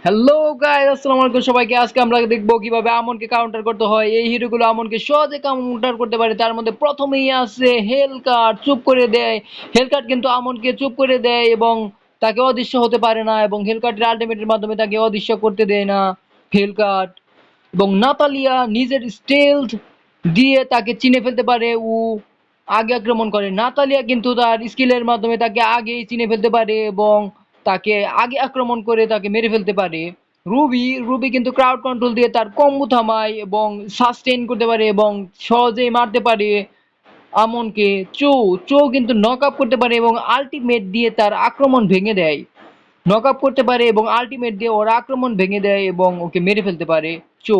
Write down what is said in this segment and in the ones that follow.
Hello guys, আসসালামু আলাইকুম সবাইকে। আজকে আমরা দেখবো কিভাবে আমনকে কাউন্টার করতে হয়। এই হিরোগুলো আমনকে সহজে কাউন্টার করতে পারে। তার মধ্যে প্রথমেই আছে হেলকাট, চুপ করে দেয়। হেলকাট কিন্তু আমনকে চুপ করে দেয় এবং তাকে অদৃশ্য হতে পারে না, এবং হেলকাটের আল্টিমেটের মাধ্যমে তাকে অদৃশ্য করতে দেয় না হেলকাট। এবং নাতালিয়া নিজের স্টেলথ দিয়ে তাকে চিনে ফেলতে পারে। ও আগে আক্রমণ করে। নাতালিয়া কিন্তু তার স্কিলের মাধ্যমে তাকে আগেই চিনে ফেলতে পারে এবং তাকে আগে আক্রমণ করে তাকে মেরে ফেলতে পারে। রুবি কিন্তু ক্রাউড কন্ট্রোল দিয়ে তার কম্বো থামায় এবং সাস্টেইন করতে পারে এবং সহজেই মারতে পারে আমনকে। চো চো কিন্তু নক আপ করতে পারে এবং আল্টিমেট দিয়ে তার আক্রমণ ভেঙে দেয়। নক আপ করতে পারে এবং আল্টিমেট দিয়ে ওর আক্রমণ ভেঙে দেয় এবং ওকে মেরে ফেলতে পারে চো।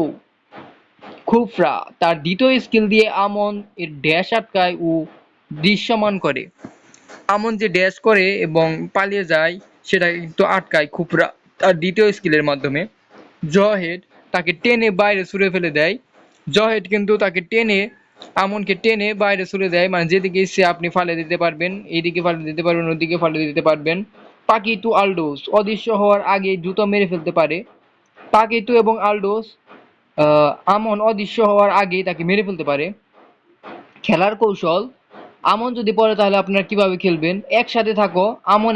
খুফরা তার দ্বিতীয় স্কিল দিয়ে আমন এর ড্যাশ আটকায় ও দৃশ্যমান করে। আমন যে ড্যাশ করে এবং পালিয়ে যায় সেটা কিন্তু আটকায় খুফরা তার দ্বিতীয় স্কিলের মাধ্যমে। জহেড তাকে টেনে বাইরে ছুঁড়ে ফেলে দেয়। জহেড কিন্তু তাকে টেনে আমনকে টেনে বাইরে ছুঁড়ে দেয়, মানে যেদিকে ইচ্ছে আপনি ফালে দিতে পারবেন, এইদিকে ফালে দিতে পারবেন, ওদিকে ফালে দিতে পারবেন। পাকিতু আলডোস অদৃশ্য হওয়ার আগে দ্রুত মেরে ফেলতে পারে। পাকিতু এবং আলডোস আমন অদৃশ্য হওয়ার আগেই তাকে মেরে ফেলতে পারে। খেলার কৌশল: আমন যদি পড়ে তাহলে আপনারা কিভাবে খেলবেন। একসাথে থাকো। আমন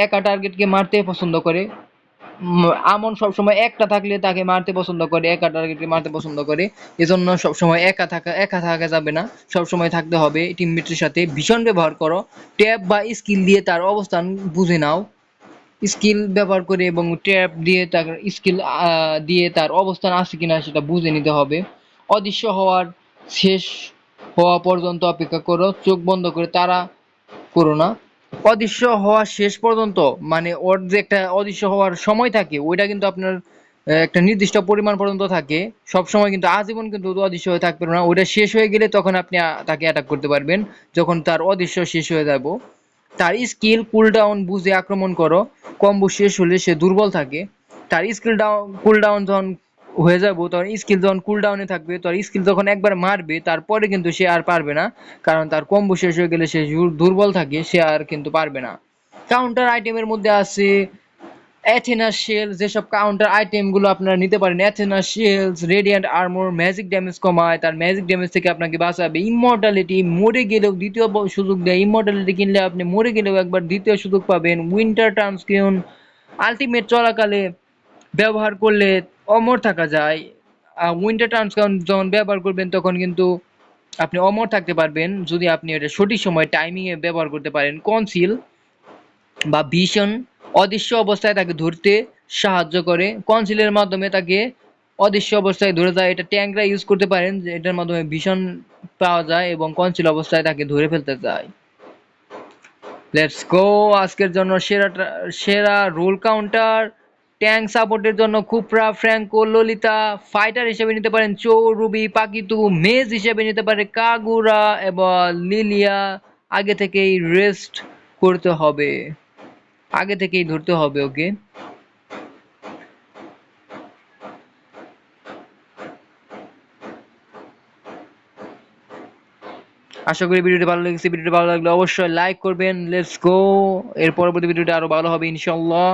একা টার্গেটকে মারতে পছন্দ করে। আমন সবসময় একটা থাকলে তাকে মারতে পছন্দ করে, একা টার্গেটকে মারতে পছন্দ করে। এজন্য সবসময় একা থাকা যাবে না, সবসময় থাকতে হবে টিমমেটের সাথে। ভীষণ ব্যবহার করো। ট্যাব বা স্কিল দিয়ে তার অবস্থান বুঝে নাও। স্কিল ব্যবহার করে এবং ট্যাব দিয়ে তার স্কিল দিয়ে তার অবস্থান আছে কিনা সেটা বুঝে নিতে হবে। অদৃশ্য হওয়ার শেষ হওয়া পর্যন্ত অপেক্ষা করো, চোখ বন্ধ করে তাড়া করো না। অদৃশ্য হওয়া শেষ পর্যন্ত মানে ওর যে একটা অদৃশ্য হওয়ার সময় থাকে ওইটা কিন্তু আপনার একটা নির্দিষ্ট পরিমাণ পর্যন্ত থাকে। সব সময় কিন্তু আজীবন কিন্তু অদৃশ্য হয়ে থাকবে না। ওটা শেষ হয়ে গেলে তখন আপনি তাকে অ্যাটাক করতে পারবেন, যখন তার অদৃশ্য শেষ হয়ে যাব। তার স্কিল কুলডাউন বুঝে আক্রমণ করো। কম্বো শেষ হলে সে দুর্বল থাকে। তার কুলডাউন যখন হয়ে যাব, তখন স্কিল যখন কুলডাউনে থাকবে, তার স্কিল যখন একবার মারবে তারপরে কিন্তু সে আর পারবে না, কারণ তার কম্বো শেষ হয়ে গেলে সে দুর্বল থাকে, সে আর কিন্তু পারবে না। কাউন্টার আইটেমের মধ্যে আছে অ্যাথেনা শেল। যেসব কাউন্টার আইটেম গুলো আপনারা নিতে পারেন: Athena shells radiant armour magic damage কমায়, তার ম্যাজিক ড্যামেজ থেকে আপনাকে বাঁচাবে। ইমমর্টালিটি মরে গেলেও দ্বিতীয় সুযোগ দেয়। ইমমর্টালিটি কিনলে আপনি মরে গেলেও একবার দ্বিতীয় সুযোগ পাবেন। উইন্টার ট্রান্সকিউন আলটিমেট চলাকালে ব্যবহার করলে অমর থাকা যায়। উইন্টার ট্রান্সকিউন যখন ব্যবহার করবেন তখন কিন্তু আপনি অমর থাকতে পারবেন যদি আপনি এটা সঠিক সময় টাইমিং এ ব্যবহার করতে পারেন। কনসিল বা ভিশন অদৃশ্য অবস্থায় তাকে ধরতে সাহায্য করে। কনসিলের মাধ্যমে তাকে অদৃশ্য অবস্থায় ধরে যায়। এটা ট্যাঙ্করা ইউজ করতে পারেন, এটার মাধ্যমে ভিশন পাওয়া যায় এবং কনসিল অবস্থায় তাকে ধরে ফেলতে যায়। Let's go. আজকের জন্য সেরা রোল কাউন্টার ট্যাঙ্ক সাপোর্টের জন্য কুপরা, ফ্র্যাঙ্কো, ললিতা। ফাইটার হিসেবে নিতে পারেন চো, রুবি, পাকিতু। মেজ হিসেবে নিতে পারে কাগুরা এবং লিলিয়া। আগে থেকেই রেস্ট করতে হবে, আগে থেকেই ধরতে হবে ওকে। আশা করি ভিডিওটি ভালো লেগেছে। ভিডিওটি ভালো লাগলে অবশ্যই লাইক করবেন। Let's go. এর পরবর্তী ভিডিওটি আরো ভালো হবে ইনশাল্লাহ।